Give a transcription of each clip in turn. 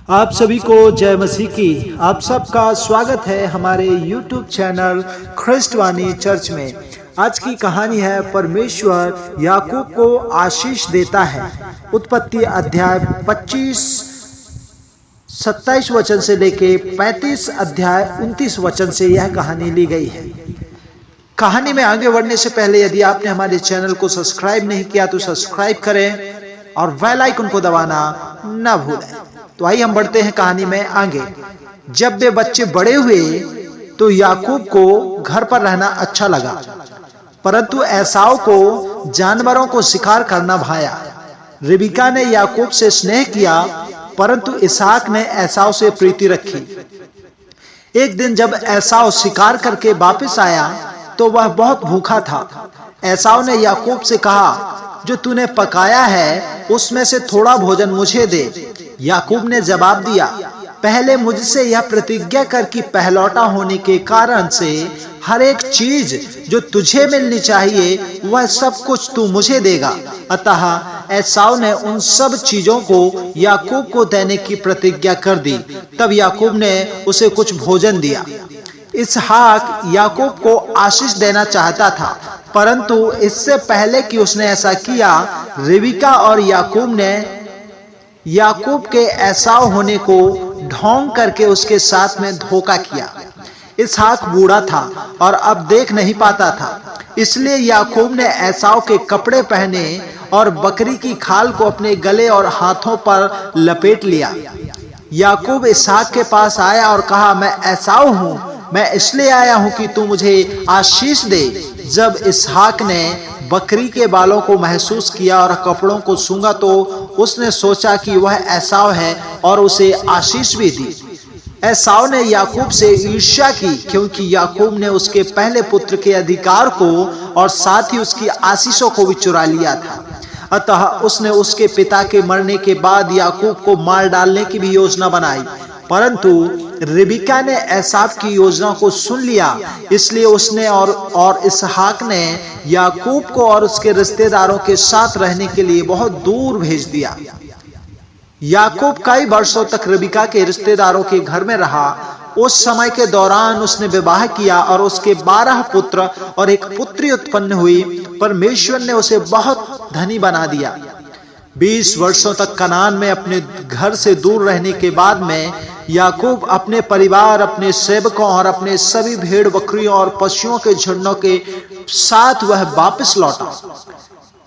आप सभी को जय मसीह की। आप सबका स्वागत है हमारे YouTube चैनल ख्रिस्टवानी चर्च में। आज की कहानी है परमेश्वर याकूब को आशीष देता है। उत्पत्ति अध्याय 25 27 वचन से लेके 35 अध्याय 29 वचन से यह कहानी ली गई है। कहानी में आगे बढ़ने से पहले यदि आपने हमारे चैनल को सब्सक्राइब नहीं किया तो सब्सक्राइब करें और बेल आइकन को दबाना न भूलें। तो आइए हम बढ़ते हैं कहानी में आगे। जब वे बच्चे बड़े हुए तो याकूब को घर पर रहना अच्छा लगा, परंतु एसाव को जानवरों को शिकार करना भाया। रिबका ने याकूब से स्नेह किया, परंतु इसहाक ने एसाव से प्रीति रखी। एक दिन जब एसाव शिकार करके वापस आया तो वह बहुत भूखा था। एसाव ने याकूब से कहा, जो तूने पकाया है उसमें से थोड़ा भोजन मुझे दे। याकूब ने जवाब दिया, पहले मुझसे यह प्रतिज्ञा कर कि पहलौटा होने के कारण से हर एक चीज जो तुझे मिलनी चाहिए वह सब कुछ तू मुझे देगा। अतः एसाव ने उन सब चीजों को याकूब को देने की प्रतिज्ञा कर दी। तब याकूब ने उसे कुछ भोजन दिया। इसहाक याकूब को आशीष देना चाहता था, परंतु इससे पहले कि उसने ऐसा किया, रिबका और याकूब ने याकूब के एसाव होने को ढोंग करके उसके साथ में धोखा किया। इसहाक बूढ़ा था और अब देख नहीं पाता था, इसलिए याकूब ने एसाव के कपड़े पहने और बकरी की खाल को अपने गले और हाथों पर लपेट लिया। याकूब इसहाक के पास आया और कहा, मैं एसाव हूँ, मैं इसलिए आया हूँ कि तू मुझे आशीष दे। जब इसहाक ने बकरी के बालों को महसूस किया और कपड़ों को सूंघा तो उसने सोचा कि वह एसाव है और उसे आशीष भी दी। एसाव ने याकूब से ईर्ष्या की, क्योंकि याकूब ने उसके पहले पुत्र के अधिकार को और साथ ही उसकी आशीषों को भी चुरा लिया था। अतः उसने उसके पिता के मरने के बाद याकूब को मार डालने की भी योजना बनाई, परंतु रिबका ने एसाव की योजना को सुन लिया, इसलिए उसने और इसहाक ने याकूब को और उसके रिश्तेदारों के साथ रहने के लिए बहुत दूर भेज दिया। याकूब कई वर्षों तक रिबका के रिश्तेदारों के घर में रहा। उस समय के दौरान उसने विवाह किया और उसके 12 पुत्र और एक पुत्री उत्पन्न हुई। परमेश्वर ने उसे बहुत धनी बना दिया। 20 वर्षों तक कनान में अपने घर से दूर रहने के बाद में याकूब अपने परिवार, अपने सेवकों और अपने सभी भेड़ बकरियों और पशुओं के झुंडों के साथ वह वापस लौटा।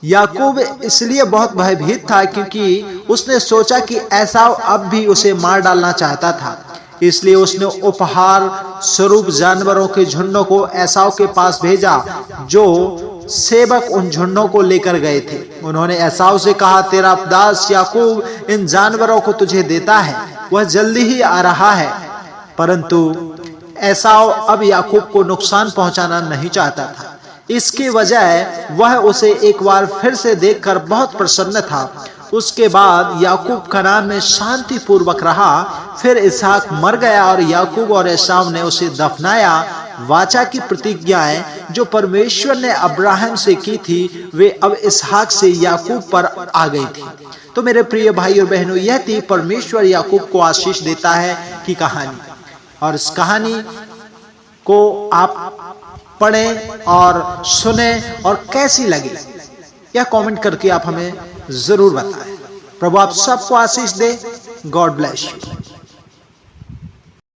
याकूब इसलिए बहुत भयभीत था क्योंकि उसने सोचा कि एसाव अब भी उसे मार डालना चाहता था। इसलिए उसने उपहार स्वरूप जानवरों के झुंडों को एसाव के पास भेजा, जो सेवक उन झुंडों को लेकर गए थे। उन्होंने एसाव से कहा, तेरा दास याकूब इन जानवरों को तुझे देता है, वह जल्दी ही आ रहा है। परंतु एसाव अब याकूब को नुकसान पहुंचाना नहीं चाहता था। इसकी वजह वह उसे एक बार फिर से देखकर बहुत प्रसन्न था। उसके बाद याकूब कनान में शांति पूर्वक रहा। फिर इसहाक मर गया और याकूब और एसाव ने उसे दफनाया। वाचा की प्रतिज्ञाएं जो परमेश्वर ने अब्राहम से की थी, वे अब इसहाक से याकूब पर आ गई थी। तो मेरे प्रिय भाई और बहनों, यह थी परमेश्वर याकूब को आशीष देता है की कहानी। और इस कहानी को आप पढ़ें और सुने और कैसी लगी यह कमेंट करके आप हमें जरूर बताएं। प्रभु आप सबको आशीष दे। God bless you.